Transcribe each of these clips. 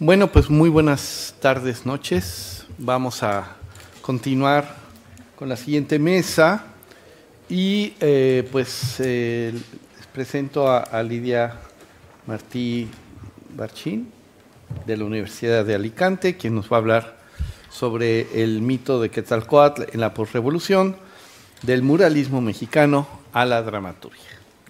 Bueno, pues muy buenas tardes, noches. Vamos a continuar con la siguiente mesa y les presento a Lidia Martí Barchín de la Universidad de Alicante, quien nos va a hablar sobre el mito de Quetzalcóatl en la posrevolución, del muralismo mexicano a la dramaturgia.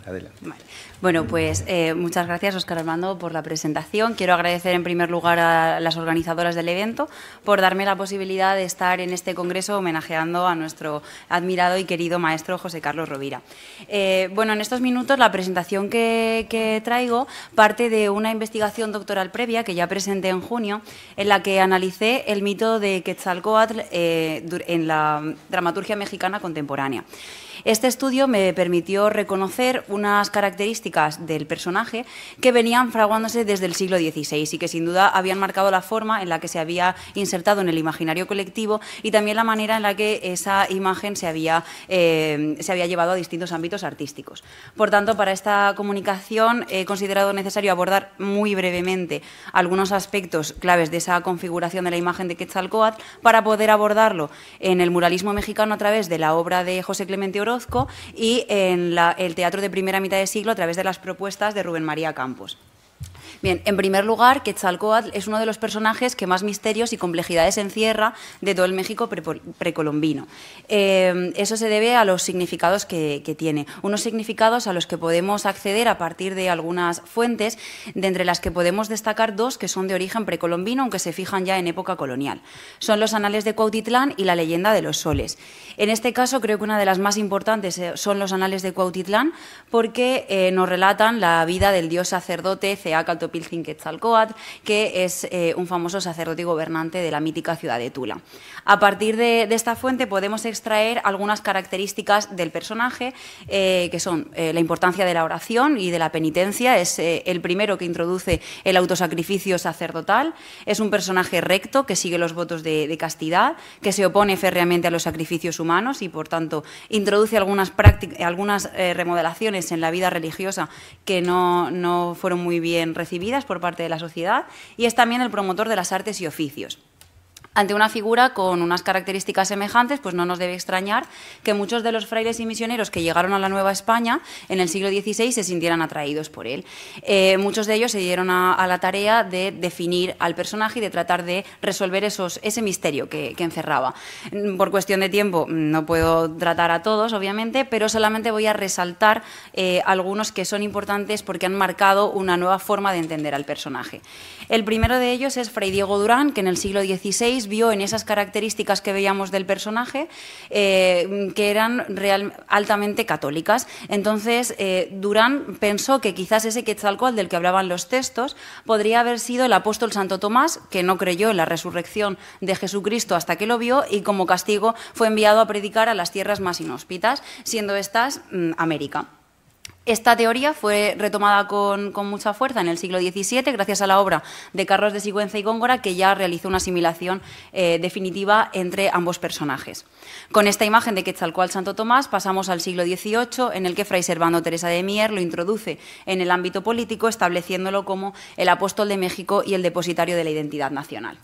Adelante. Vale. Bueno, pues muchas gracias, Óscar Armando, por la presentación. Quiero agradecer en primer lugar a las organizadoras del evento por darme la posibilidad de estar en este congreso homenajeando a nuestro admirado y querido maestro José Carlos Rovira. Bueno, en estos minutos la presentación que traigo parte de una investigación doctoral previa que ya presenté en junio, en la que analicé el mito de Quetzalcóatl en la dramaturgia mexicana contemporánea. Este estudio me permitió reconocer unas características del personaje que venían fraguándose desde el siglo XVI y que sin duda habían marcado la forma en la que se había insertado en el imaginario colectivo y también la manera en la que esa imagen se había llevado a distintos ámbitos artísticos. Por tanto, para esta comunicación he considerado necesario abordar muy brevemente algunos aspectos claves de esa configuración de la imagen de Quetzalcóatl para poder abordarlo en el muralismo mexicano a través de la obra de José Clemente Orozco y en el teatro de primera mitad de siglo a través de las propuestas de Rubén María Campos. Bien, en primer lugar, Quetzalcóatl es uno de los personajes que más misterios y complejidades encierra de todo el México precolombino. Eso se debe a los significados que tiene. Unos significados a los que podemos acceder a partir de algunas fuentes, de entre las que podemos destacar dos que son de origen precolombino, aunque se fijan ya en época colonial. Son los Anales de Cuautitlán y la leyenda de los soles. En este caso, creo que una de las más importantes son los Anales de Cuautitlán, porque nos relatan la vida del dios sacerdote Ceacaltopiltzin Quetzalcóatl, que es un famoso sacerdote y gobernante de la mítica ciudad de Tula. A partir de esta fuente podemos extraer algunas características del personaje, que son la importancia de la oración y de la penitencia. Es el primero que introduce el autosacrificio sacerdotal. Es un personaje recto que sigue los votos de castidad, que se opone férreamente a los sacrificios humanos y, por tanto, introduce algunas remodelaciones en la vida religiosa que no fueron muy bien recibidas por parte de la sociedad, y es también el promotor de las artes y oficios. Ante una figura con unas características semejantes, pues no nos debe extrañar que muchos de los frailes y misioneros que llegaron a la Nueva España en el siglo XVI se sintieran atraídos por él. Muchos de ellos se dieron a la tarea de definir al personaje y de tratar de resolver ese misterio que encerraba. Por cuestión de tiempo no puedo tratar a todos, obviamente, pero solamente voy a resaltar algunos que son importantes porque han marcado una nueva forma de entender al personaje. El primero de ellos es Fray Diego Durán, que en el siglo XVI vio en esas características que veíamos del personaje que eran altamente católicas. Entonces, Durán pensó que quizás ese Quetzalcóatl del que hablaban los textos podría haber sido el apóstol Santo Tomás, que no creyó en la resurrección de Jesucristo hasta que lo vio y como castigo fue enviado a predicar a las tierras más inhóspitas, siendo estas América. Esta teoría fue retomada con mucha fuerza en el siglo XVII gracias a la obra de Carlos de Sigüenza y Góngora, que ya realizó una asimilación definitiva entre ambos personajes. Con esta imagen de Quetzalcóatl Santo Tomás pasamos al siglo XVIII, en el que Fray Servando Teresa de Mier lo introduce en el ámbito político, estableciéndolo como el apóstol de México y el depositario de la identidad nacional.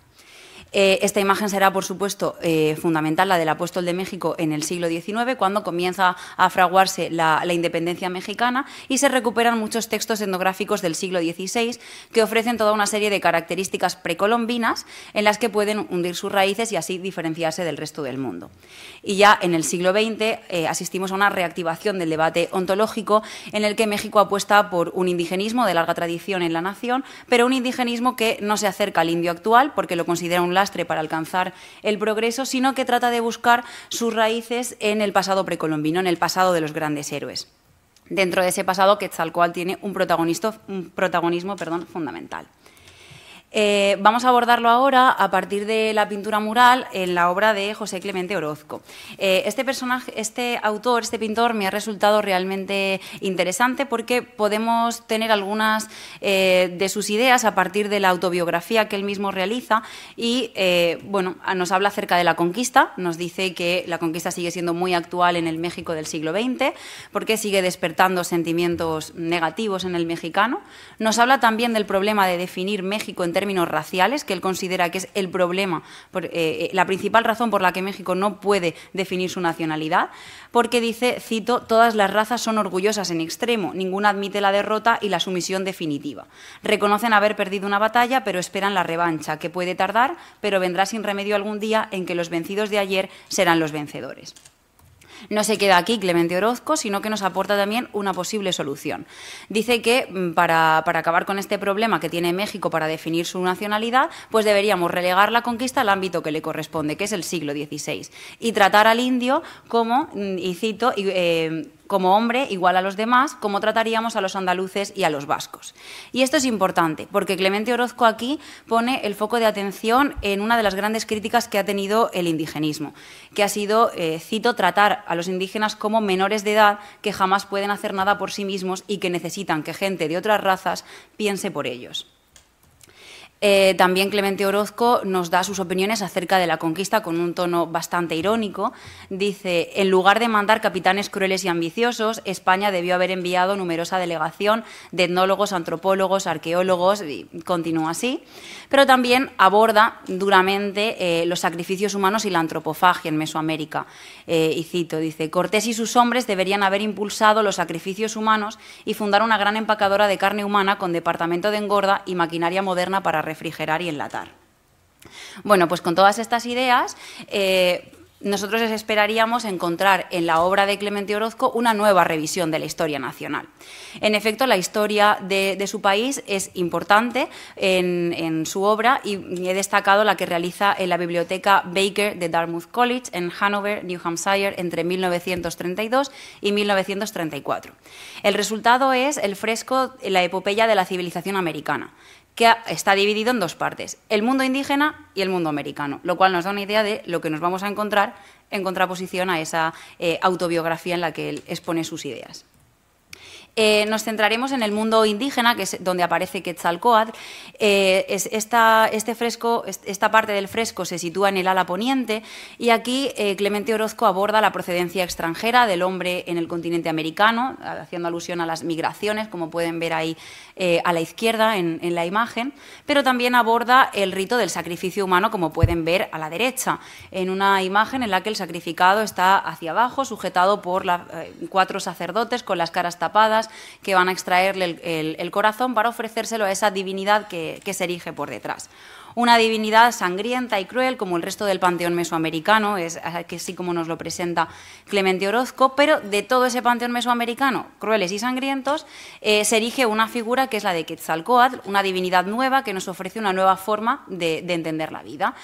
Esta imagen será, por supuesto, fundamental, la del apóstol de México, en el siglo XIX, cuando comienza a fraguarse la independencia mexicana y se recuperan muchos textos etnográficos del siglo XVI que ofrecen toda una serie de características precolombinas en las que pueden hundir sus raíces y así diferenciarse del resto del mundo. Y ya en el siglo XX asistimos a una reactivación del debate ontológico en el que México apuesta por un indigenismo de larga tradición en la nación, pero un indigenismo que no se acerca al indio actual porque lo considera un lastre para alcanzar el progreso, sino que trata de buscar sus raíces en el pasado precolombino, en el pasado de los grandes héroes. Dentro de ese pasado, Quetzalcóatl tiene un protagonismo fundamental. Vamos a abordarlo ahora a partir de la pintura mural en la obra de José Clemente Orozco. Este pintor me ha resultado realmente interesante porque podemos tener algunas de sus ideas a partir de la autobiografía que él mismo realiza y bueno, nos habla acerca de la conquista, nos dice que la conquista sigue siendo muy actual en el México del siglo XX porque sigue despertando sentimientos negativos en el mexicano. Nos habla también del problema de definir México en términos términos raciales, que él considera que es el problema, la principal razón por la que México no puede definir su nacionalidad, porque dice, cito, todas las razas son orgullosas en extremo, ninguna admite la derrota y la sumisión definitiva. Reconocen haber perdido una batalla, pero esperan la revancha, que puede tardar, pero vendrá sin remedio algún día en que los vencidos de ayer serán los vencedores. No se queda aquí Clemente Orozco, sino que nos aporta también una posible solución. Dice que para acabar con este problema que tiene México para definir su nacionalidad, pues deberíamos relegar la conquista al ámbito que le corresponde, que es el siglo XVI, y tratar al indio como, y cito, como hombre igual a los demás, como trataríamos a los andaluces y a los vascos. Y esto es importante, porque Clemente Orozco aquí pone el foco de atención en una de las grandes críticas que ha tenido el indigenismo, que ha sido, cito, tratar a los indígenas como menores de edad que jamás pueden hacer nada por sí mismos y que necesitan que gente de otras razas piense por ellos. También Clemente Orozco nos da sus opiniones acerca de la conquista con un tono bastante irónico. Dice, en lugar de mandar capitanes crueles y ambiciosos, España debió haber enviado numerosa delegación de etnólogos, antropólogos, arqueólogos, y continúa así. Pero también aborda duramente los sacrificios humanos y la antropofagia en Mesoamérica. Y cito, dice, Cortés y sus hombres deberían haber impulsado los sacrificios humanos y fundar una gran empacadora de carne humana con departamento de engorda y maquinaria moderna para refrigerar y enlatar. Bueno, pues con todas estas ideas, nosotros esperaríamos encontrar en la obra de Clemente Orozco una nueva revisión de la historia nacional. En efecto, la historia de su país es importante en su obra y he destacado la que realiza en la biblioteca Baker de Dartmouth College en Hanover, New Hampshire, entre 1932 y 1934. El resultado es el fresco La epopeya de la civilización americana, que está dividido en dos partes, el mundo indígena y el mundo americano, lo cual nos da una idea de lo que nos vamos a encontrar en contraposición a esa autobiografía en la que él expone sus ideas. Nos centraremos en el mundo indígena, que es donde aparece Quetzalcóatl. Esta parte del fresco se sitúa en el ala poniente y aquí Clemente Orozco aborda la procedencia extranjera del hombre en el continente americano, haciendo alusión a las migraciones, como pueden ver ahí a la izquierda en la imagen, pero también aborda el rito del sacrificio humano, como pueden ver a la derecha, en una imagen en la que el sacrificado está hacia abajo, sujetado por 4 sacerdotes con las caras tapadas, que van a extraerle el corazón para ofrecérselo a esa divinidad que se erige por detrás. Una divinidad sangrienta y cruel, como el resto del panteón mesoamericano, es así como nos lo presenta Clemente Orozco, pero de todo ese panteón mesoamericano, crueles y sangrientos, se erige una figura que es la de Quetzalcóatl, una divinidad nueva que nos ofrece una nueva forma de entender la vida,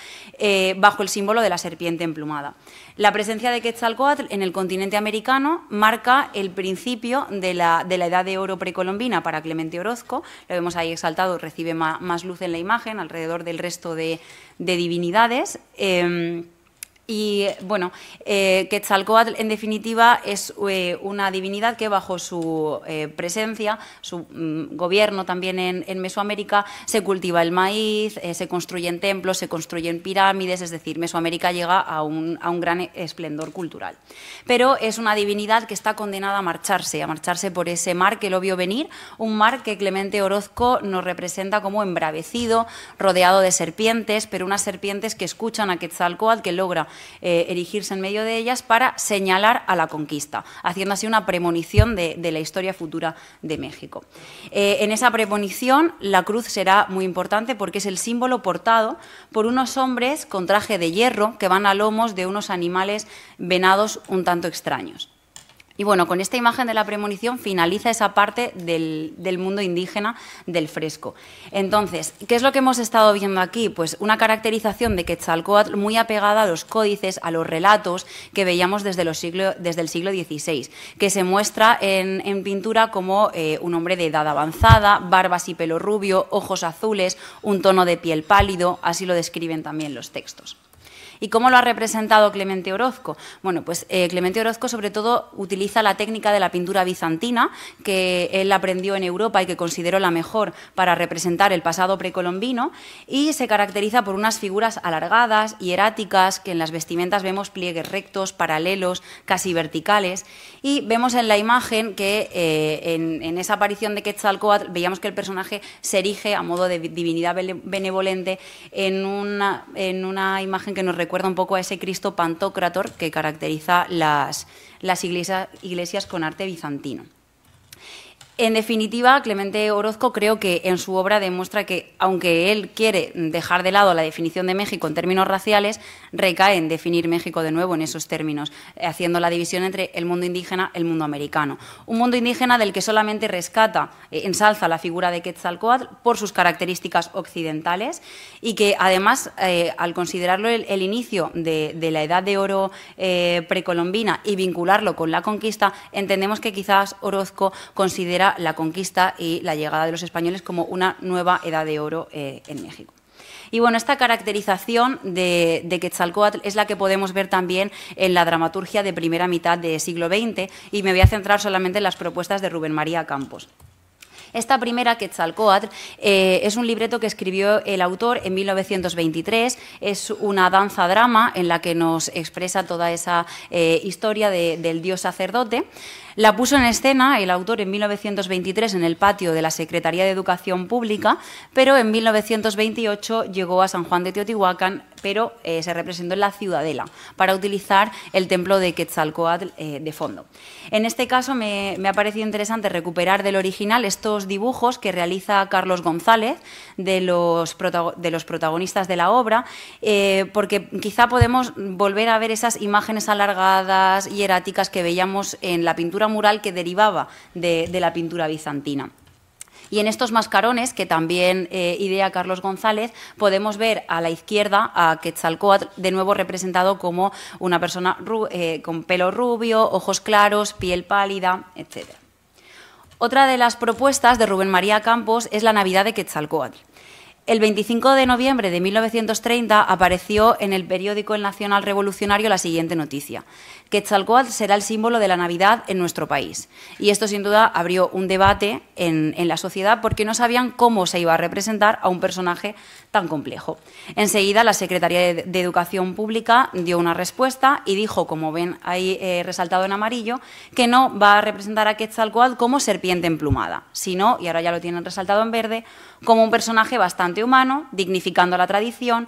bajo el símbolo de la serpiente emplumada. La presencia de Quetzalcóatl en el continente americano marca el principio de la edad de oro precolombina para Clemente Orozco. Lo vemos ahí exaltado, recibe más luz en la imagen, alrededor del resto de divinidades. Y bueno, Quetzalcóatl en definitiva es una divinidad que bajo su presencia, su gobierno también en Mesoamérica, se cultiva el maíz, se construyen templos, se construyen pirámides, es decir, Mesoamérica llega a un gran esplendor cultural. Pero es una divinidad que está condenada a marcharse por ese mar que lo vio venir, un mar que Clemente Orozco nos representa como embravecido, rodeado de serpientes, pero unas serpientes que escuchan a Quetzalcóatl, que logra erigirse en medio de ellas para señalar a la conquista, haciendo así una premonición de la historia futura de México. En esa premonición la cruz será muy importante porque es el símbolo portado por unos hombres con traje de hierro que van a lomos de unos animales venados un tanto extraños. Y bueno, con esta imagen de la premonición finaliza esa parte del mundo indígena del fresco. Entonces, ¿qué es lo que hemos estado viendo aquí? Pues una caracterización de Quetzalcóatl muy apegada a los códices, a los relatos que veíamos desde el siglo XVI, que se muestra en pintura como un hombre de edad avanzada, barbas y pelo rubio, ojos azules, un tono de piel pálido, así lo describen también los textos. ¿Y cómo lo ha representado Clemente Orozco? Bueno, pues Clemente Orozco sobre todo utiliza la técnica de la pintura bizantina, que él aprendió en Europa y que consideró la mejor para representar el pasado precolombino, y se caracteriza por unas figuras alargadas, hieráticas, que en las vestimentas vemos pliegues rectos, paralelos, casi verticales, y vemos en la imagen que en esa aparición de Quetzalcóatl veíamos que el personaje se erige a modo de divinidad benevolente en una imagen que nos recuerda un poco a ese Cristo Pantocrátor que caracteriza las iglesias con arte bizantino. En definitiva, Clemente Orozco creo que en su obra demuestra que, aunque él quiere dejar de lado la definición de México en términos raciales, recae en definir México de nuevo en esos términos, haciendo la división entre el mundo indígena y el mundo americano. Un mundo indígena del que solamente rescata, ensalza la figura de Quetzalcóatl por sus características occidentales y que, además, al considerarlo el inicio de la Edad de Oro precolombina y vincularlo con la conquista, entendemos que quizás Orozco considera la conquista y la llegada de los españoles como una nueva edad de oro en México. Y bueno, esta caracterización de Quetzalcóatl es la que podemos ver también en la dramaturgia de primera mitad del siglo XX, y me voy a centrar solamente en las propuestas de Rubén María Campos. Esta primera, Quetzalcóatl, es un libreto que escribió el autor en 1923, es una danza-drama en la que nos expresa toda esa historia del dios sacerdote. La puso en escena el autor en 1923 en el patio de la Secretaría de Educación Pública, pero en 1928 llegó a San Juan de Teotihuacán, pero se representó en la Ciudadela para utilizar el templo de Quetzalcóatl de fondo. En este caso me ha parecido interesante recuperar del original estos dibujos que realiza Carlos González de los protagonistas de la obra, porque quizá podemos volver a ver esas imágenes alargadas y hieráticas que veíamos en la pintura mural que derivaba de la pintura bizantina. Y en estos mascarones, que también idea Carlos González, podemos ver a la izquierda a Quetzalcóatl, de nuevo representado como una persona con pelo rubio, ojos claros, piel pálida, etc. Otra de las propuestas de Rubén María Campos es la Navidad de Quetzalcóatl. El 25 de noviembre de 1930 apareció en el periódico El Nacional Revolucionario la siguiente noticia: Quetzalcóatl será el símbolo de la Navidad en nuestro país. Y esto sin duda abrió un debate en la sociedad porque no sabían cómo se iba a representar a un personaje tan complejo. Enseguida la Secretaría de Educación Pública dio una respuesta y dijo, como ven ahí resaltado en amarillo, que no va a representar a Quetzalcóatl como serpiente emplumada, sino, y ahora ya lo tienen resaltado en verde, como un personaje bastante humano, dignificando la tradición.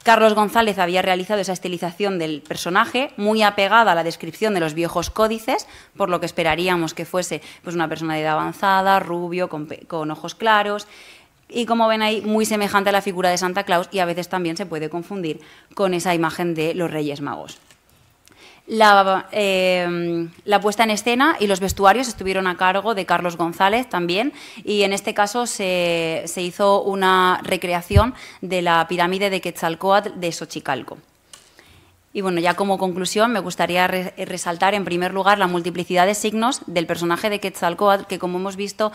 Carlos González había realizado esa estilización del personaje, muy apegada a la descripción de los viejos códices, por lo que esperaríamos que fuese pues, una persona de edad avanzada, rubio, con ojos claros, y como ven ahí, muy semejante a la figura de Santa Claus, y a veces también se puede confundir con esa imagen de los Reyes Magos. La puesta en escena y los vestuarios estuvieron a cargo de Carlos González también, y en este caso se hizo una recreación de la pirámide de Quetzalcóatl de Xochicalco. Y bueno, ya como conclusión me gustaría resaltar en primer lugar la multiplicidad de signos del personaje de Quetzalcóatl, que como hemos visto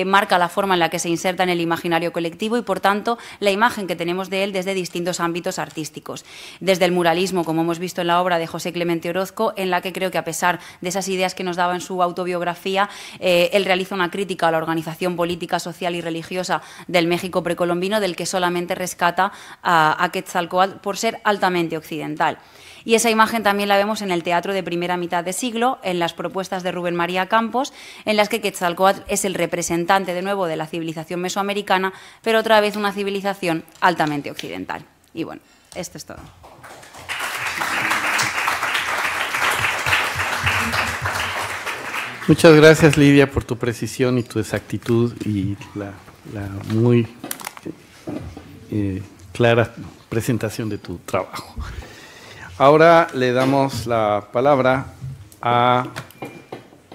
marca la forma en la que se inserta en el imaginario colectivo y por tanto la imagen que tenemos de él desde distintos ámbitos artísticos. Desde el muralismo, como hemos visto en la obra de José Clemente Orozco, en la que creo que a pesar de esas ideas que nos daba en su autobiografía, él realiza una crítica a la organización política, social y religiosa del México precolombino, del que solamente rescata a Quetzalcóatl por ser altamente occidental. Y esa imagen también la vemos en el teatro de primera mitad de siglo, en las propuestas de Rubén María Campos, en las que Quetzalcóatl es el representante de nuevo de la civilización mesoamericana, pero otra vez una civilización altamente occidental. Y bueno, esto es todo. Muchas gracias, Lidia, por tu precisión y tu exactitud y la muy clara presentación de tu trabajo. Ahora le damos la palabra a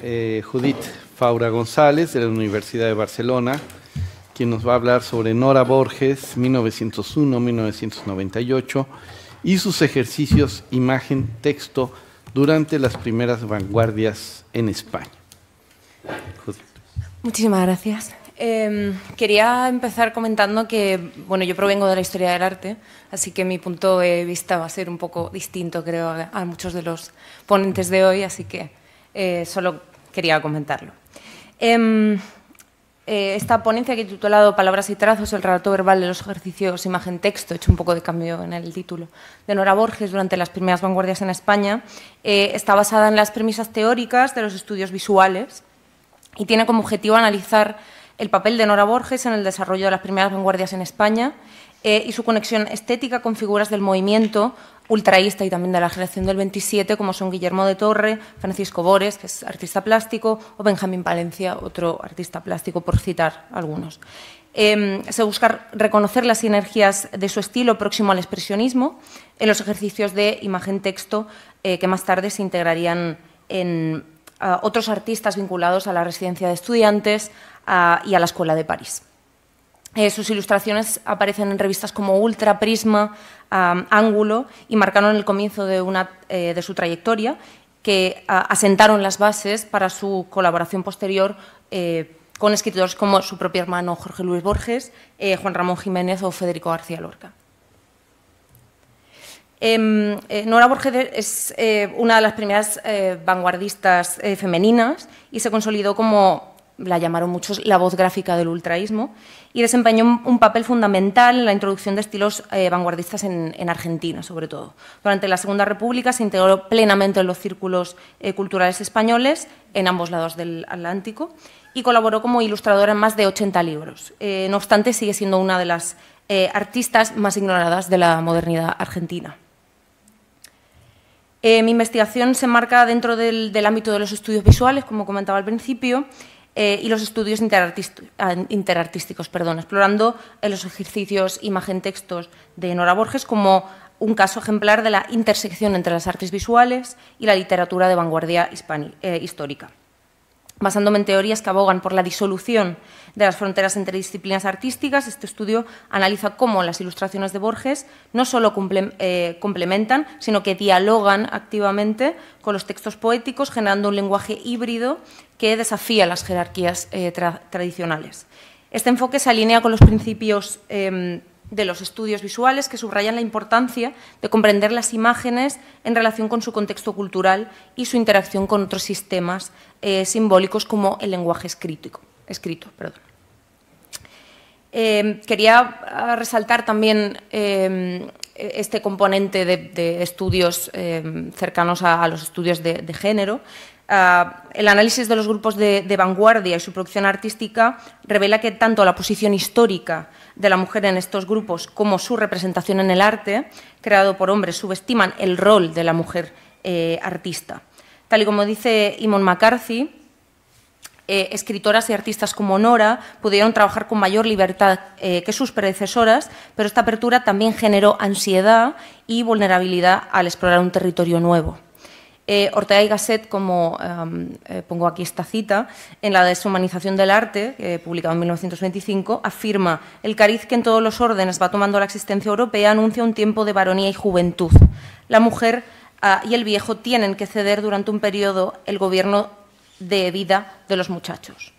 Judith Faura González, de la Universidad de Barcelona, quien nos va a hablar sobre Nora Borges, 1901-1998, y sus ejercicios imagen-texto durante las primeras vanguardias en España. Judith. Muchísimas gracias. Quería empezar comentando que, bueno, yo provengo de la historia del arte, así que mi punto de vista va a ser un poco distinto, creo, a muchos de los ponentes de hoy, así que solo quería comentarlo. Esta ponencia que he titulado Palabras y trazos, el relato verbal de los ejercicios imagen-texto, he hecho un poco de cambio en el título, de Nora Borges durante las primeras vanguardias en España, está basada en las premisas teóricas de los estudios visuales y tiene como objetivo analizar el papel de Nora Borges en el desarrollo de las primeras vanguardias en España y su conexión estética con figuras del movimiento ultraísta y también de la generación del 27, como son Guillermo de Torre, Francisco Bores, que es artista plástico, o Benjamín Palencia, otro artista plástico, por citar algunos. Se busca reconocer las sinergias de su estilo próximo al expresionismo en los ejercicios de imagen-texto que más tarde se integrarían en otros artistas vinculados a la residencia de estudiantes y a la Escuela de París. Sus ilustraciones aparecen en revistas como Ultra, Prisma, Ángulo y marcaron el comienzo de su trayectoria, que asentaron las bases para su colaboración posterior con escritores como su propio hermano Jorge Luis Borges, Juan Ramón Jiménez o Federico García Lorca. Nora Borges es una de las primeras vanguardistas femeninas y se consolidó como, la llamaron muchos, la voz gráfica del ultraísmo y desempeñó un papel fundamental en la introducción de estilos vanguardistas en Argentina, sobre todo. Durante la Segunda República se integró plenamente en los círculos culturales españoles en ambos lados del Atlántico y colaboró como ilustradora en más de 80 libros. No obstante, sigue siendo una de las artistas más ignoradas de la modernidad argentina. Mi investigación se enmarca dentro del ámbito de los estudios visuales, como comentaba al principio, y los estudios interartísticos, explorando los ejercicios imagen-textos de Nora Borges como un caso ejemplar de la intersección entre las artes visuales y la literatura de vanguardia histórica. Basándome en teorías que abogan por la disolución de las fronteras entre disciplinas artísticas, este estudio analiza cómo las ilustraciones de Borges no solo complementan, sino que dialogan activamente con los textos poéticos, generando un lenguaje híbrido que desafía las jerarquías tradicionales. Este enfoque se alinea con los principios de los estudios visuales que subrayan la importancia de comprender las imágenes en relación con su contexto cultural y su interacción con otros sistemas simbólicos como el lenguaje escrito. Quería resaltar también este componente de estudios cercanos a los estudios de género. El análisis de los grupos de vanguardia y su producción artística revela que tanto la posición histórica de la mujer en estos grupos como su representación en el arte, creado por hombres, subestiman el rol de la mujer artista. Tal y como dice Eamon McCarthy, escritoras y artistas como Nora pudieron trabajar con mayor libertad que sus predecesoras, pero esta apertura también generó ansiedad y vulnerabilidad al explorar un territorio nuevo. Ortega y Gasset, como pongo aquí esta cita, en La deshumanización del arte, publicado en 1925, afirma: el cariz que en todos los órdenes va tomando la existencia europea anuncia un tiempo de varonía y juventud. La mujer y el viejo tienen que ceder durante un periodo el gobierno de vida de los muchachos.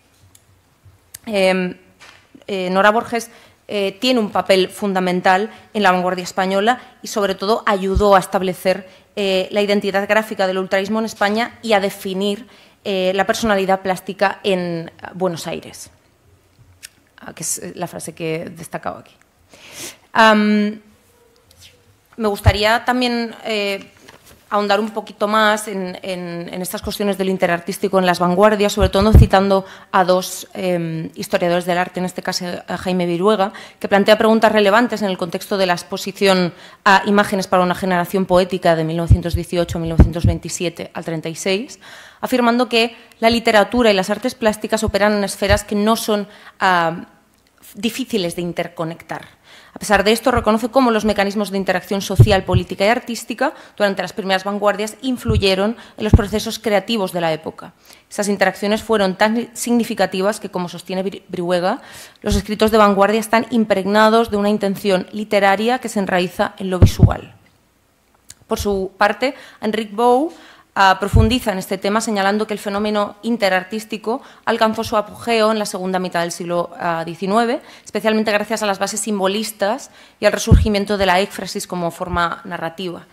Nora Borges tiene un papel fundamental en la vanguardia española y, sobre todo, ayudó a establecer la identidad gráfica del ultraísmo en España y a definir la personalidad plástica en Buenos Aires, que es la frase que he destacado aquí. Me gustaría también ahondar un poquito más en estas cuestiones del interartístico en las vanguardias, sobre todo citando a dos historiadores del arte, en este caso a Jaime Viruega, que plantea preguntas relevantes en el contexto de la exposición a imágenes para una generación poética de 1918-1927 al 36, afirmando que la literatura y las artes plásticas operan en esferas que no son difíciles de interconectar. A pesar de esto, reconoce cómo los mecanismos de interacción social, política y artística durante las primeras vanguardias influyeron en los procesos creativos de la época. Esas interacciones fueron tan significativas que, como sostiene Viruega, los escritos de vanguardia están impregnados de una intención literaria que se enraiza en lo visual. Por su parte, Enric Bou profundiza en este tema señalando que el fenómeno interartístico alcanzó su apogeo en la segunda mitad del siglo XIX, especialmente gracias a las bases simbolistas y al resurgimiento de la éfrasis como forma narrativa.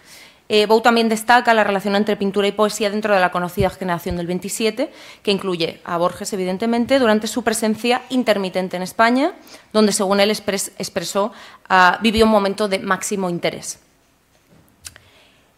Bou también destaca la relación entre pintura y poesía dentro de la conocida generación del 27, que incluye a Borges, evidentemente, durante su presencia intermitente en España, donde, según él expresó, vivió un momento de máximo interés.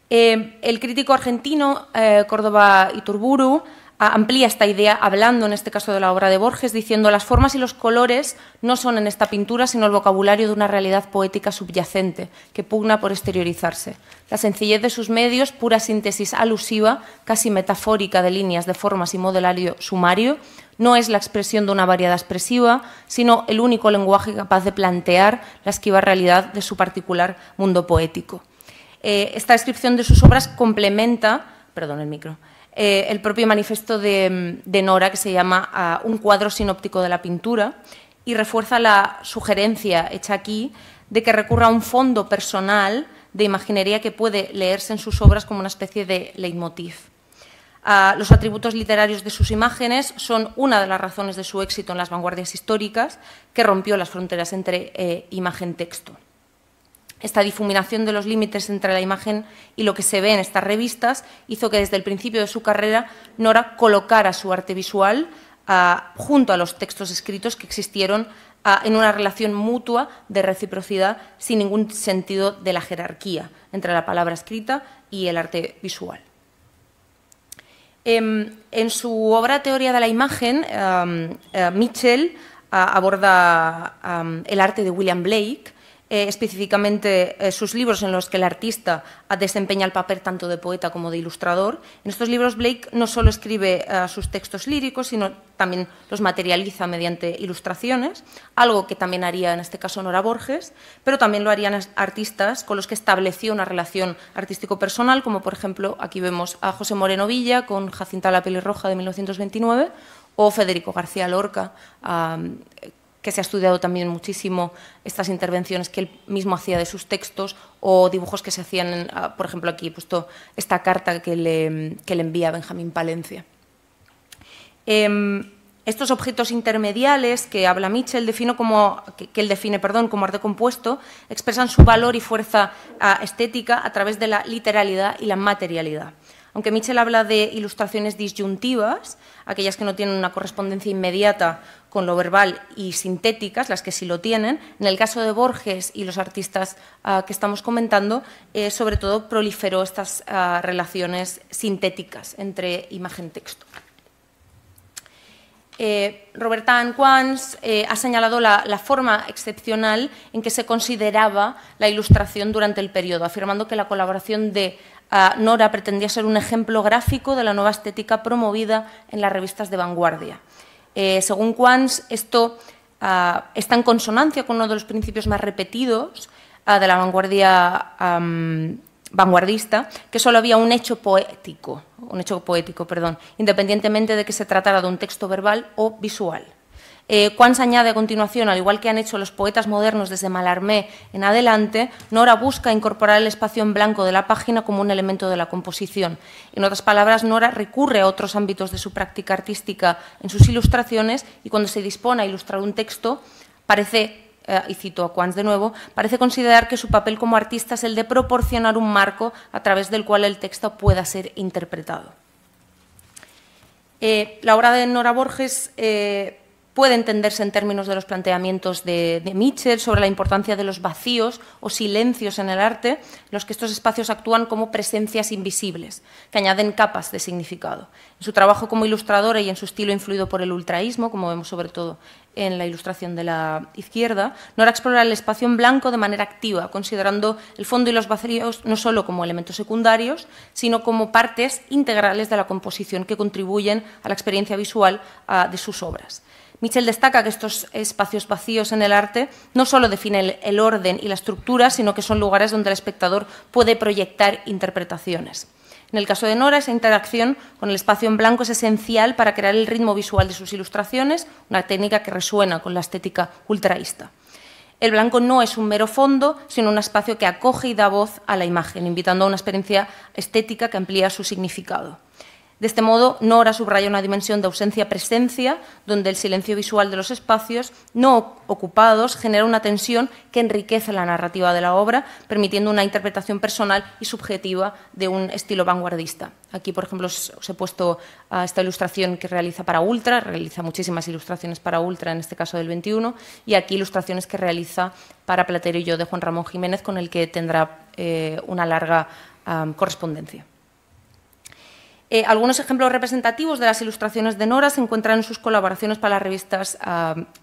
El crítico argentino Córdoba Iturburu amplía esta idea hablando, en este caso, de la obra de Borges, diciendo: las formas y los colores no son en esta pintura sino el vocabulario de una realidad poética subyacente que pugna por exteriorizarse. La sencillez de sus medios, pura síntesis alusiva, casi metafórica de líneas, de formas y modelario sumario, no es la expresión de una variedad expresiva, sino el único lenguaje capaz de plantear la esquiva realidad de su particular mundo poético. Esta descripción de sus obras complementa, el propio manifiesto de Nora, que se llama Un cuadro sinóptico de la pintura, y refuerza la sugerencia hecha aquí de que recurra a un fondo personal de imaginería que puede leerse en sus obras como una especie de leitmotiv. Los atributos literarios de sus imágenes son una de las razones de su éxito en las vanguardias históricas, que rompió las fronteras entre imagen-texto. Esta difuminación de los límites entre la imagen y lo que se ve en estas revistas hizo que desde el principio de su carrera Nora colocara su arte visual junto a los textos escritos que existieron en una relación mutua de reciprocidad sin ningún sentido de la jerarquía entre la palabra escrita y el arte visual. En su obra Teoría de la imagen, Mitchell aborda el arte de William Blake, específicamente sus libros en los que el artista desempeña el papel tanto de poeta como de ilustrador. En estos libros Blake no solo escribe sus textos líricos, sino también los materializa mediante ilustraciones, algo que también haría en este caso Nora Borges, pero también lo harían artistas con los que estableció una relación artístico-personal, como por ejemplo aquí vemos a José Moreno Villa con Jacinta la pelirroja de 1929 o Federico García Lorca, que se ha estudiado también muchísimo estas intervenciones que él mismo hacía de sus textos o dibujos que se hacían, por ejemplo, aquí he puesto esta carta que le envía Benjamín Palencia. Estos objetos intermediales que habla Mitchell como arte compuesto expresan su valor y fuerza estética a través de la literalidad y la materialidad. Aunque Mitchell habla de ilustraciones disyuntivas, aquellas que no tienen una correspondencia inmediata con lo verbal, y sintéticas, las que sí lo tienen, en el caso de Borges y los artistas que estamos comentando, sobre todo proliferó estas relaciones sintéticas entre imagen y texto. Roberta Ann Quance ha señalado la forma excepcional en que se consideraba la ilustración durante el periodo, afirmando que la colaboración de Nora pretendía ser un ejemplo gráfico de la nueva estética promovida en las revistas de vanguardia. Según Quance, esto está en consonancia con uno de los principios más repetidos de la vanguardia vanguardista, que solo había un hecho poético, independientemente de que se tratara de un texto verbal o visual. Quance añade a continuación, al igual que han hecho los poetas modernos desde Mallarmé en adelante, Nora busca incorporar el espacio en blanco de la página como un elemento de la composición. En otras palabras, Nora recurre a otros ámbitos de su práctica artística en sus ilustraciones y cuando se dispone a ilustrar un texto, parece, y cito a Quance de nuevo, parece considerar que su papel como artista es el de proporcionar un marco a través del cual el texto pueda ser interpretado. La obra de Nora Borges puede entenderse en términos de los planteamientos de Mitchell sobre la importancia de los vacíos o silencios en el arte, en los que estos espacios actúan como presencias invisibles, que añaden capas de significado. En su trabajo como ilustradora y en su estilo influido por el ultraísmo, como vemos sobre todo en la ilustración de la izquierda, Nora explora el espacio en blanco de manera activa, considerando el fondo y los vacíos no solo como elementos secundarios, sino como partes integrales de la composición que contribuyen a la experiencia visual de sus obras. Mitchell destaca que estos espacios vacíos en el arte no solo definen el orden y la estructura, sino que son lugares donde el espectador puede proyectar interpretaciones. En el caso de Nora, esa interacción con el espacio en blanco es esencial para crear el ritmo visual de sus ilustraciones, una técnica que resuena con la estética ultraísta. El blanco no es un mero fondo, sino un espacio que acoge y da voz a la imagen, invitando a una experiencia estética que amplía su significado. De este modo, Nora subraya una dimensión de ausencia-presencia, donde el silencio visual de los espacios no ocupados genera una tensión que enriquece la narrativa de la obra, permitiendo una interpretación personal y subjetiva de un estilo vanguardista. Aquí, por ejemplo, os he puesto esta ilustración que realiza para Ultra, realiza muchísimas ilustraciones para Ultra, en este caso del 21, y aquí ilustraciones que realiza para Platero y yo de Juan Ramón Jiménez, con el que tendrá una larga correspondencia. Algunos ejemplos representativos de las ilustraciones de Nora se encuentran en sus colaboraciones para las revistas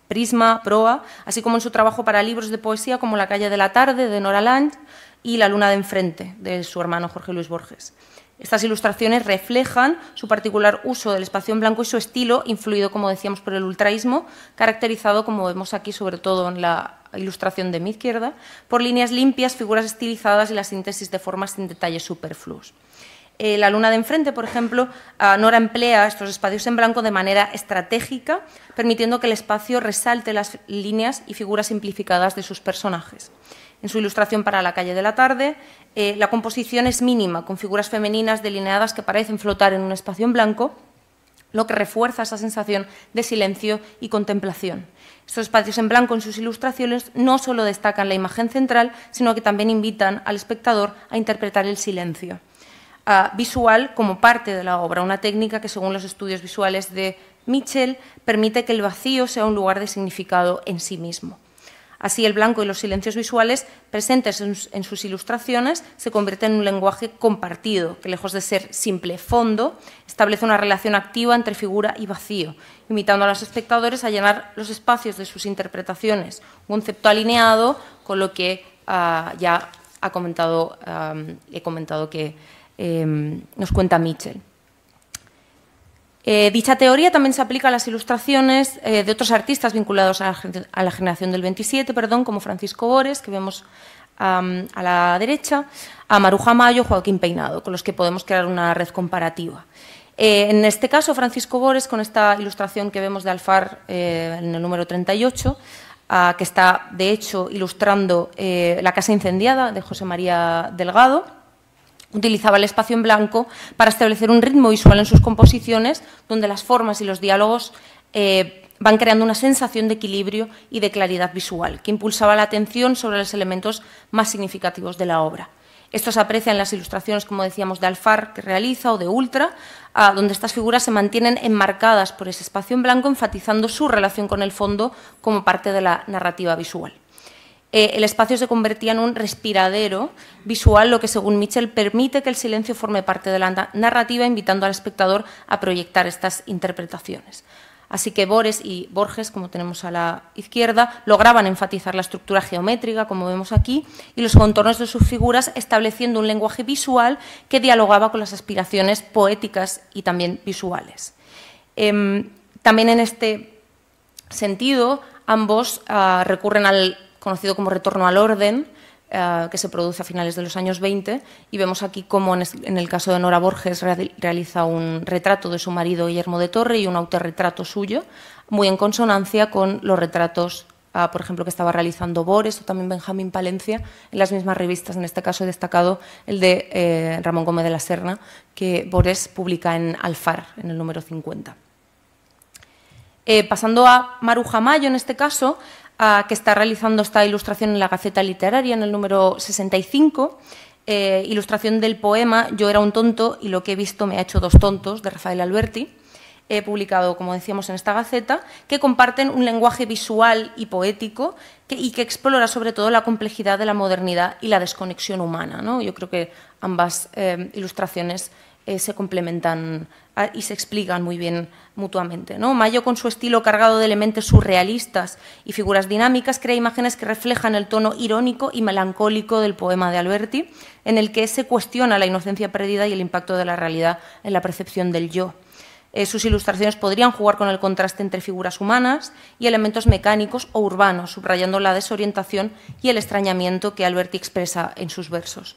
Prisma, Proa, así como en su trabajo para libros de poesía como La calle de la tarde, de Nora Lange, y La luna de enfrente, de su hermano Jorge Luis Borges. Estas ilustraciones reflejan su particular uso del espacio en blanco y su estilo, influido, como decíamos, por el ultraísmo, caracterizado, como vemos aquí, sobre todo en la ilustración de mi izquierda, por líneas limpias, figuras estilizadas y la síntesis de formas sin detalles superfluos. La luna de enfrente, por ejemplo, Nora emplea estos espacios en blanco de manera estratégica, permitiendo que el espacio resalte las líneas y figuras simplificadas de sus personajes. En su ilustración para La calle de la tarde, la composición es mínima, con figuras femeninas delineadas que parecen flotar en un espacio en blanco, lo que refuerza esa sensación de silencio y contemplación. Estos espacios en blanco en sus ilustraciones no solo destacan la imagen central, sino que también invitan al espectador a interpretar el silencio visual como parte de la obra, una técnica que, según los estudios visuales de Mitchell, permite que el vacío sea un lugar de significado en sí mismo. Así, el blanco y los silencios visuales presentes en sus ilustraciones se convierten en un lenguaje compartido, que, lejos de ser simple fondo, establece una relación activa entre figura y vacío, invitando a los espectadores a llenar los espacios de sus interpretaciones, un concepto alineado con lo que ya he comentado que nos cuenta Mitchell. Dicha teoría también se aplica a las ilustraciones de otros artistas vinculados a la generación del 27, como Francisco Bores, que vemos a la derecha, a Maruja Mayo, Joaquín Peinado, con los que podemos crear una red comparativa. En este caso, Francisco Bores, con esta ilustración que vemos de Alfar en el número 38, que está, de hecho, ilustrando La casa incendiada, de José María Delgado, utilizaba el espacio en blanco para establecer un ritmo visual en sus composiciones, donde las formas y los diálogos van creando una sensación de equilibrio y de claridad visual, que impulsaba la atención sobre los elementos más significativos de la obra. Esto se aprecia en las ilustraciones, como decíamos, de Alfar, que realiza, o de Ultra, donde estas figuras se mantienen enmarcadas por ese espacio en blanco, enfatizando su relación con el fondo como parte de la narrativa visual. El espacio se convertía en un respiradero visual, lo que, según Mitchell, permite que el silencio forme parte de la narrativa, invitando al espectador a proyectar estas interpretaciones. Así que Bores y Borges, como tenemos a la izquierda, lograban enfatizar la estructura geométrica, como vemos aquí, y los contornos de sus figuras, estableciendo un lenguaje visual que dialogaba con las aspiraciones poéticas y también visuales. También en este sentido, ambos recurren al conocido como retorno al orden, que se produce a finales de los años 20, y vemos aquí cómo en el caso de Nora Borges realiza un retrato de su marido Guillermo de Torre y un autorretrato suyo, muy en consonancia con los retratos, por ejemplo, que estaba realizando Bores o también Benjamín Palencia en las mismas revistas. En este caso he destacado el de Ramón Gómez de la Serna, que Bores publica en Alfar, en el número 50. Pasando a Maruja Mayo, en este caso, que está realizando esta ilustración en la Gaceta Literaria, en el número 65, ilustración del poema Yo era un tonto y lo que he visto me ha hecho dos tontos, de Rafael Alberti, publicado, como decíamos, en esta Gaceta, que comparten un lenguaje visual y poético y que explora sobre todo la complejidad de la modernidad y la desconexión humana, ¿no? Yo creo que ambas ilustraciones se complementan y se explican muy bien mutuamente, ¿no? Mayo, con su estilo cargado de elementos surrealistas y figuras dinámicas, crea imágenes que reflejan el tono irónico y melancólico del poema de Alberti, en el que se cuestiona la inocencia perdida y el impacto de la realidad en la percepción del yo. Sus ilustraciones podrían jugar con el contraste entre figuras humanas y elementos mecánicos o urbanos, subrayando la desorientación y el extrañamiento que Alberti expresa en sus versos.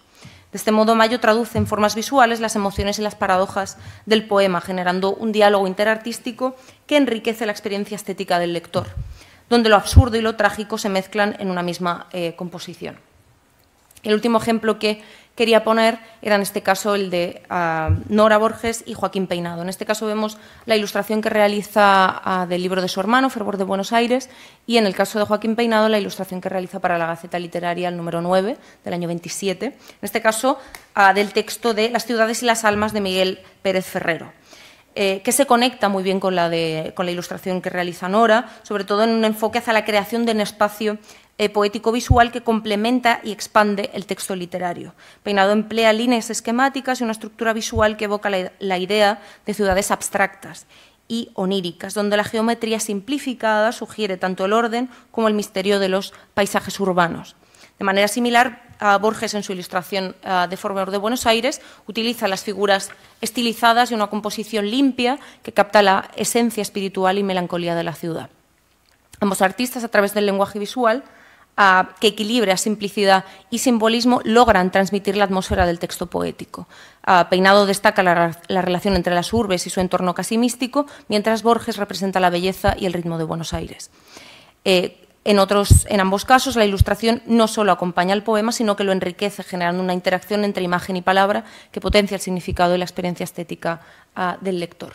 De este modo, Mayo traduce en formas visuales las emociones y las paradojas del poema, generando un diálogo interartístico que enriquece la experiencia estética del lector. donde lo absurdo y lo trágico se mezclan en una misma composición. El último ejemplo que quería poner era en este caso el de Nora Borges y Joaquín Peinado. En este caso vemos la ilustración que realiza del libro de su hermano, Fervor de Buenos Aires, y en el caso de Joaquín Peinado la ilustración que realiza para la Gaceta Literaria, el número 9, del año 27, en este caso del texto de Las ciudades y las almas de Miguel Pérez Ferrero, que se conecta muy bien con la ilustración que realiza Nora, sobre todo en un enfoque hacia la creación de un espacio poético-visual que complementa y expande el texto literario. Peinado emplea líneas esquemáticas y una estructura visual que evoca la idea de ciudades abstractas y oníricas, donde la geometría simplificada sugiere tanto el orden como el misterio de los paisajes urbanos. De manera similar, Borges, en su ilustración de Fervor de Buenos Aires, utiliza las figuras estilizadas y una composición limpia que capta la esencia espiritual y melancolía de la ciudad. Ambos artistas, a través del lenguaje visual, que equilibra simplicidad y simbolismo, logran transmitir la atmósfera del texto poético. Peinado destaca la relación entre las urbes y su entorno casi místico, mientras Borges representa la belleza y el ritmo de Buenos Aires. En ambos casos, la ilustración no solo acompaña al poema, sino que lo enriquece, generando una interacción entre imagen y palabra que potencia el significado y la experiencia estética del lector.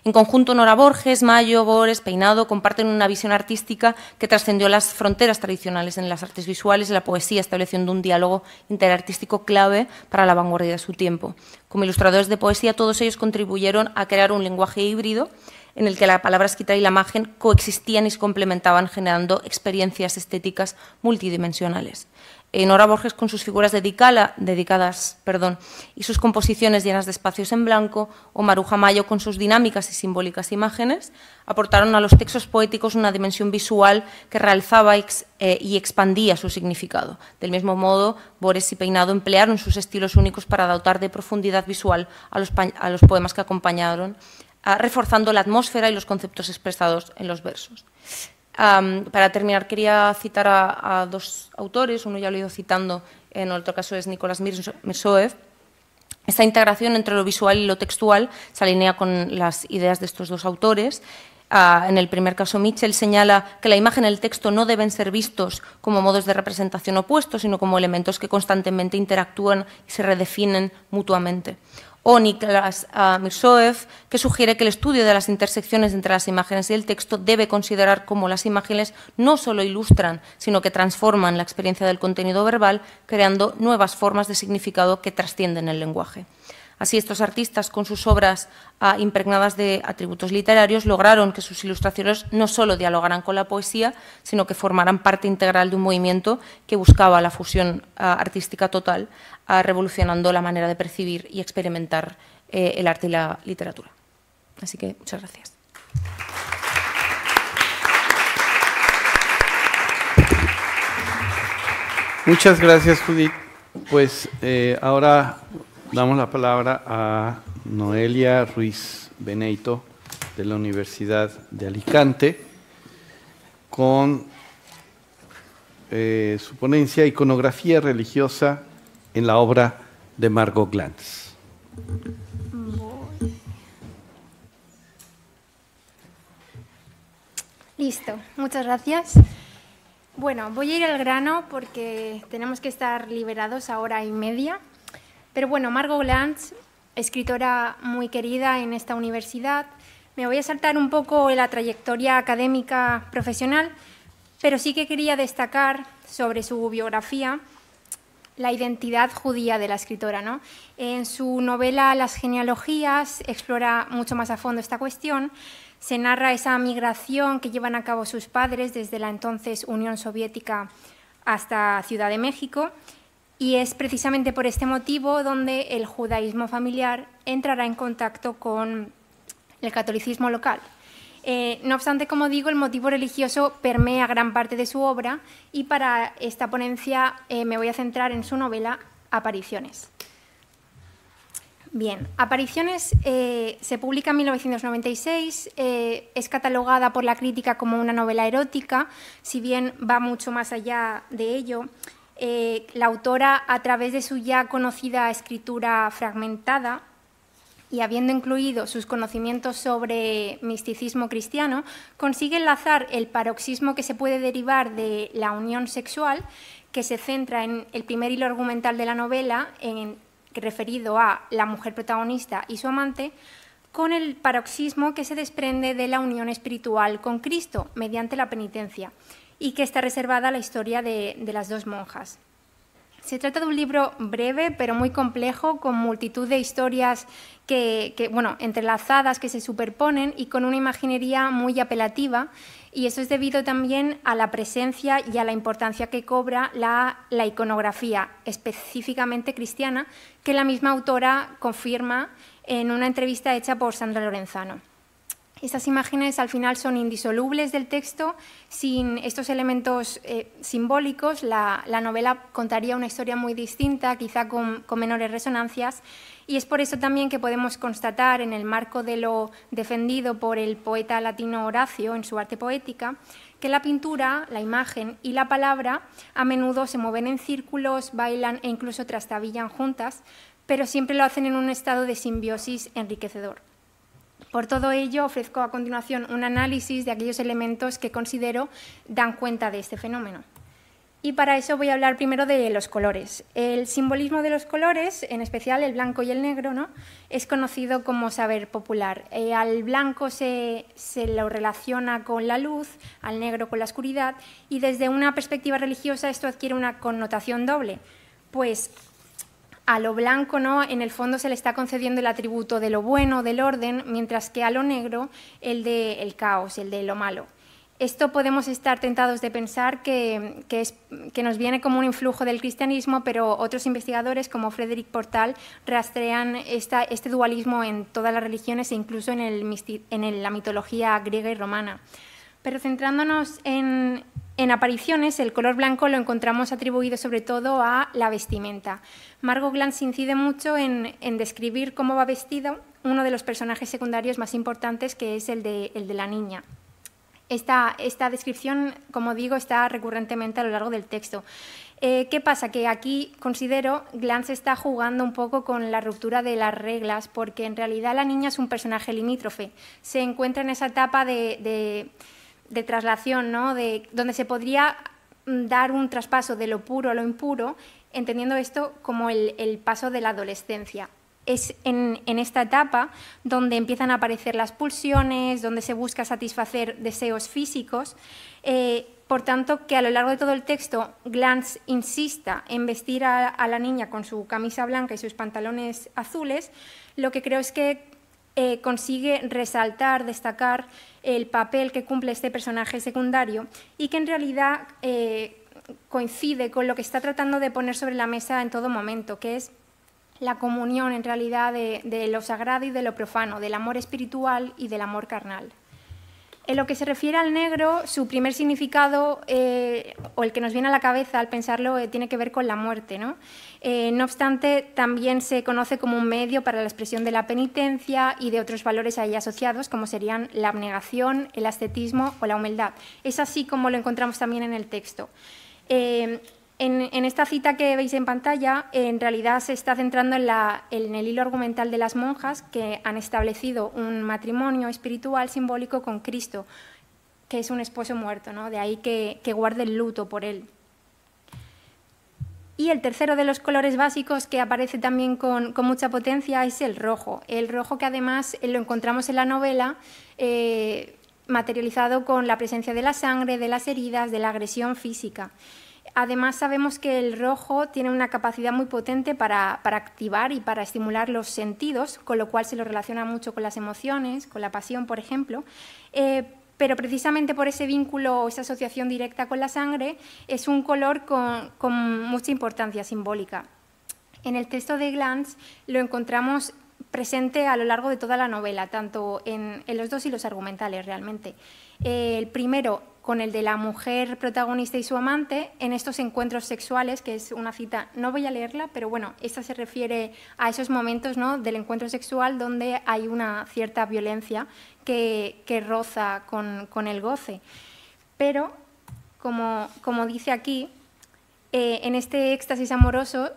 En conjunto, Nora Borges, Mayo, Bores, Peinado comparten una visión artística que trascendió las fronteras tradicionales en las artes visuales y la poesía, estableciendo un diálogo interartístico clave para la vanguardia de su tiempo. Como ilustradores de poesía, todos ellos contribuyeron a crear un lenguaje híbrido en el que la palabra escrita y la imagen coexistían y se complementaban, generando experiencias estéticas multidimensionales. Nora Borges, con sus figuras dedicadas y sus composiciones llenas de espacios en blanco, o Maruja Mayo, con sus dinámicas y simbólicas imágenes, aportaron a los textos poéticos una dimensión visual que realzaba y expandía su significado. Del mismo modo, Bores y Peinado emplearon sus estilos únicos para dotar de profundidad visual a los poemas que acompañaron, reforzando la atmósfera y los conceptos expresados en los versos. Para terminar, quería citar a dos autores, uno ya lo he ido citando, en otro caso es Nicolás Mirzoeff. Esta integración entre lo visual y lo textual se alinea con las ideas de estos dos autores. En el primer caso, Mitchell señala que la imagen y el texto no deben ser vistos como modos de representación opuestos, sino como elementos que constantemente interactúan y se redefinen mutuamente. O Nicolás Mirzoeff, que sugiere que el estudio de las intersecciones entre las imágenes y el texto debe considerar cómo las imágenes no solo ilustran, sino que transforman la experiencia del contenido verbal, creando nuevas formas de significado que trascienden el lenguaje. Así, estos artistas, con sus obras impregnadas de atributos literarios, lograron que sus ilustraciones no solo dialogaran con la poesía, sino que formaran parte integral de un movimiento que buscaba la fusión artística total, revolucionando la manera de percibir y experimentar el arte y la literatura. Así que, muchas gracias. Muchas gracias, Judith. Pues ahora damos la palabra a Noelia Ruiz Beneito, de la Universidad de Alicante, con su ponencia Iconografía religiosa en la obra de Margot Glantz. Listo, muchas gracias. Bueno, voy a ir al grano porque tenemos que estar liberados a hora y media. Pero bueno, Margot Glantz, escritora muy querida en esta universidad. Me voy a saltar un poco la trayectoria académica profesional, pero sí que quería destacar sobre su biografía la identidad judía de la escritora, ¿no? En su novela Las genealogías explora mucho más a fondo esta cuestión. Se narra esa migración que llevan a cabo sus padres desde la entonces Unión Soviética hasta Ciudad de México, y es precisamente por este motivo donde el judaísmo familiar entrará en contacto con el catolicismo local. No obstante, como digo, el motivo religioso permea gran parte de su obra, y para esta ponencia me voy a centrar en su novela Apariciones. Bien, Apariciones se publica en 1996, es catalogada por la crítica como una novela erótica, si bien va mucho más allá de ello. La autora, a través de su ya conocida escritura fragmentada, y habiendo incluido sus conocimientos sobre misticismo cristiano, consigue enlazar el paroxismo que se puede derivar de la unión sexual, que se centra en el primer hilo argumental de la novela, referido a la mujer protagonista y su amante, con el paroxismo que se desprende de la unión espiritual con Cristo mediante la penitencia, y que está reservada a la historia de las dos monjas. Se trata de un libro breve pero muy complejo, con multitud de historias entrelazadas, que se superponen y con una imaginería muy apelativa, y eso es debido también a la presencia y a la importancia que cobra la iconografía, específicamente cristiana, que la misma autora confirma en una entrevista hecha por Sandra Lorenzano. Estas imágenes al final son indisolubles del texto. Sin estos elementos simbólicos, la novela contaría una historia muy distinta, quizá con menores resonancias, y es por eso también que podemos constatar, en el marco de lo defendido por el poeta latino Horacio en su Arte Poética, que la pintura, la imagen y la palabra a menudo se mueven en círculos, bailan e incluso trastabillan juntas, pero siempre lo hacen en un estado de simbiosis enriquecedor. Por todo ello, ofrezco a continuación un análisis de aquellos elementos que considero dan cuenta de este fenómeno. Y para eso voy a hablar primero de los colores. El simbolismo de los colores, en especial el blanco y el negro, ¿no?, es conocido como saber popular. Al blanco se lo relaciona con la luz, al negro con la oscuridad, y desde una perspectiva religiosa esto adquiere una connotación doble, pues a lo blanco, ¿no?, en el fondo se le está concediendo el atributo de lo bueno, del orden, mientras que a lo negro el del caos, el de lo malo. Esto podemos estar tentados de pensar que nos viene como un influjo del cristianismo, pero otros investigadores, como Frédéric Portal, rastrean este dualismo en todas las religiones e incluso en la mitología griega y romana. Pero centrándonos en apariciones, el color blanco lo encontramos atribuido sobre todo a la vestimenta. Margot Glantz incide mucho en describir cómo va vestido uno de los personajes secundarios más importantes, que es el de la niña. Esta descripción, como digo, está recurrentemente a lo largo del texto. ¿Qué pasa? Que aquí considero Glantz está jugando un poco con la ruptura de las reglas, porque en realidad la niña es un personaje limítrofe. Se encuentra en esa etapa de traslación, ¿no?, donde se podría dar un traspaso de lo puro a lo impuro, entendiendo esto como el paso de la adolescencia. Es en esta etapa donde empiezan a aparecer las pulsiones, donde se busca satisfacer deseos físicos. Por tanto, que a lo largo de todo el texto Glantz insista en vestir a la niña con su camisa blanca y sus pantalones azules, lo que creo es que consigue resaltar, destacar el papel que cumple este personaje secundario, y que en realidad coincide con lo que está tratando de poner sobre la mesa en todo momento, que es la comunión en realidad de lo sagrado y de lo profano, del amor espiritual y del amor carnal. En lo que se refiere al negro, su primer significado, o el que nos viene a la cabeza al pensarlo, tiene que ver con la muerte, ¿no? No obstante, también se conoce como un medio para la expresión de la penitencia y de otros valores ahí asociados, como serían la abnegación, el ascetismo o la humildad. Es así como lo encontramos también en el texto. En esta cita que veis en pantalla, en realidad se está centrando en el hilo argumental de las monjas, que han establecido un matrimonio espiritual simbólico con Cristo, que es un esposo muerto, ¿no? De ahí que guarde el luto por él. Y el tercero de los colores básicos, que aparece también con mucha potencia, es el rojo. El rojo, que además lo encontramos en la novela, materializado con la presencia de la sangre, de las heridas, de la agresión física. Además, sabemos que el rojo tiene una capacidad muy potente para activar y para estimular los sentidos, con lo cual se lo relaciona mucho con las emociones, con la pasión, por ejemplo. Pero precisamente por ese vínculo o esa asociación directa con la sangre, es un color con mucha importancia simbólica. En el texto de Glantz lo encontramos presente a lo largo de toda la novela, tanto en los dos hilos argumentales realmente. El primero, con el de la mujer protagonista y su amante, en estos encuentros sexuales, que es una cita, no voy a leerla, pero bueno, esta se refiere a esos momentos, ¿no?, del encuentro sexual donde hay una cierta violencia que roza con el goce. Pero, como dice aquí, en este éxtasis amoroso,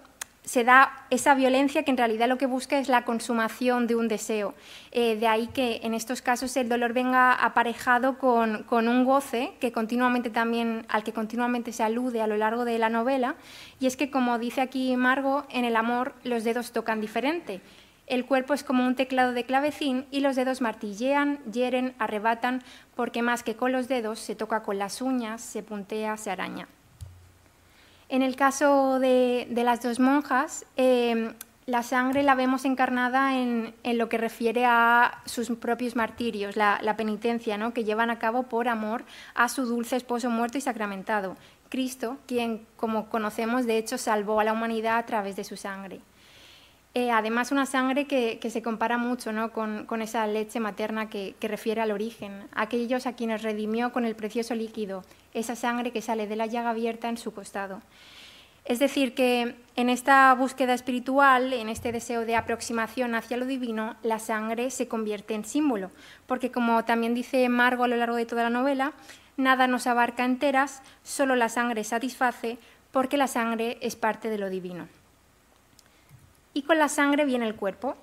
se da esa violencia que en realidad lo que busca es la consumación de un deseo. De ahí que en estos casos el dolor venga aparejado con un goce que al que continuamente se alude a lo largo de la novela, y es que, como dice aquí Margot, en el amor los dedos tocan diferente. El cuerpo es como un teclado de clavecín y los dedos martillean, hieren, arrebatan, porque más que con los dedos se toca con las uñas, se puntea, se araña. En el caso de las dos monjas, la sangre la vemos encarnada en lo que refiere a sus propios martirios, la penitencia, ¿no?, que llevan a cabo por amor a su dulce esposo muerto y sacramentado, Cristo, quien, como conocemos, de hecho salvó a la humanidad a través de su sangre. Además, una sangre que se compara mucho, ¿no?, con esa leche materna que refiere al origen, aquellos a quienes redimió con el precioso líquido, esa sangre que sale de la llaga abierta en su costado. Es decir, que en esta búsqueda espiritual, en este deseo de aproximación hacia lo divino, la sangre se convierte en símbolo, porque, como también dice Margot a lo largo de toda la novela, nada nos abarca enteras, solo la sangre satisface, porque la sangre es parte de lo divino. Y con la sangre viene el cuerpo.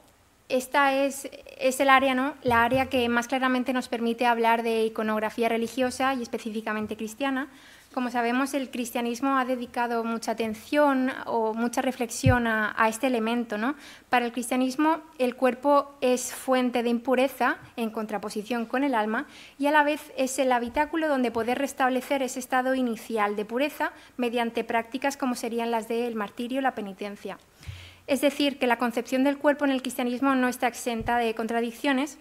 Esta es el área, ¿no?, la área que más claramente nos permite hablar de iconografía religiosa y específicamente cristiana. Como sabemos, el cristianismo ha dedicado mucha atención o mucha reflexión a este elemento, ¿no? Para el cristianismo, el cuerpo es fuente de impureza en contraposición con el alma, y a la vez es el habitáculo donde poder restablecer ese estado inicial de pureza mediante prácticas como serían las del martirio y la penitencia. Es decir, que la concepción del cuerpo en el cristianismo no está exenta de contradicciones,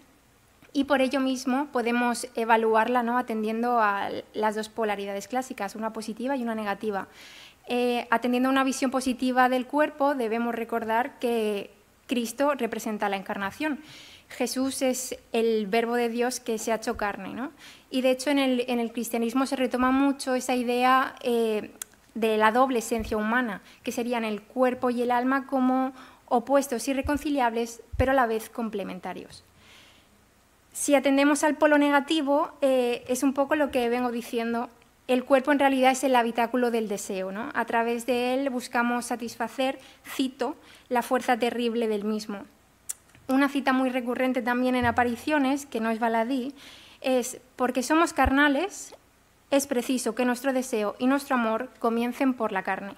y por ello mismo podemos evaluarla, ¿no?, atendiendo a las dos polaridades clásicas, una positiva y una negativa. Atendiendo a una visión positiva del cuerpo, debemos recordar que Cristo representa la encarnación. Jesús es el Verbo de Dios que se ha hecho carne, ¿no? Y de hecho en el cristianismo se retoma mucho esa idea de la doble esencia humana, que serían el cuerpo y el alma como opuestos irreconciliables, pero a la vez complementarios. Si atendemos al polo negativo, es un poco lo que vengo diciendo. El cuerpo en realidad es el habitáculo del deseo, ¿no? A través de él buscamos satisfacer, cito, la fuerza terrible del mismo. Una cita muy recurrente también en Apariciones, que no es baladí, es: porque somos carnales, es preciso que nuestro deseo y nuestro amor comiencen por la carne.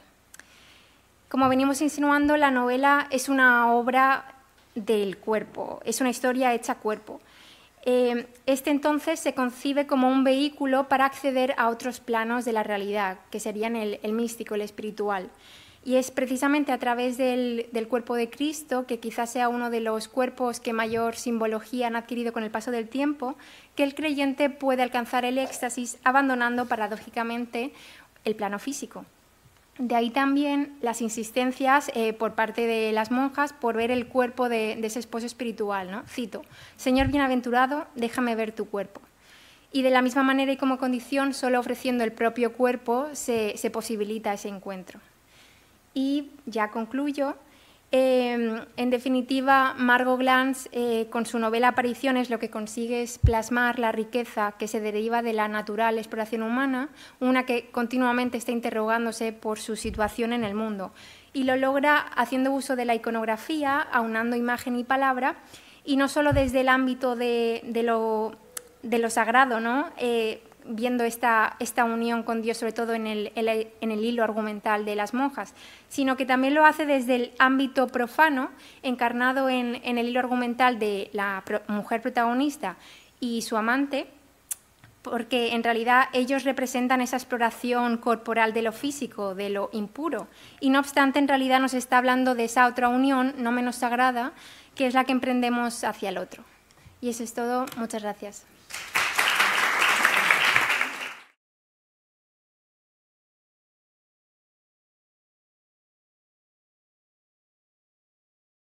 Como venimos insinuando, la novela es una obra del cuerpo, es una historia hecha cuerpo. Este entonces se concibe como un vehículo para acceder a otros planos de la realidad, que serían el místico, el espiritual. Y es precisamente a través del cuerpo de Cristo, que quizás sea uno de los cuerpos que mayor simbología han adquirido con el paso del tiempo, que el creyente puede alcanzar el éxtasis abandonando paradójicamente el plano físico. De ahí también las insistencias por parte de las monjas por ver el cuerpo de ese esposo espiritual, ¿no? Cito: Señor bienaventurado, déjame ver tu cuerpo. Y de la misma manera y como condición, solo ofreciendo el propio cuerpo se posibilita ese encuentro. Y ya concluyo. En definitiva, Margot Glantz, con su novela Apariciones, lo que consigue es plasmar la riqueza que se deriva de la natural exploración humana, una que continuamente está interrogándose por su situación en el mundo, y lo logra haciendo uso de la iconografía, aunando imagen y palabra, y no solo desde el ámbito de lo sagrado, ¿no? Viendo esta unión con Dios, sobre todo en el hilo argumental de las monjas, sino que también lo hace desde el ámbito profano, encarnado en el hilo argumental de la mujer protagonista y su amante, porque en realidad ellos representan esa exploración corporal de lo físico, de lo impuro, y no obstante en realidad nos está hablando de esa otra unión, no menos sagrada, que es la que emprendemos hacia el otro. Y eso es todo. Muchas gracias.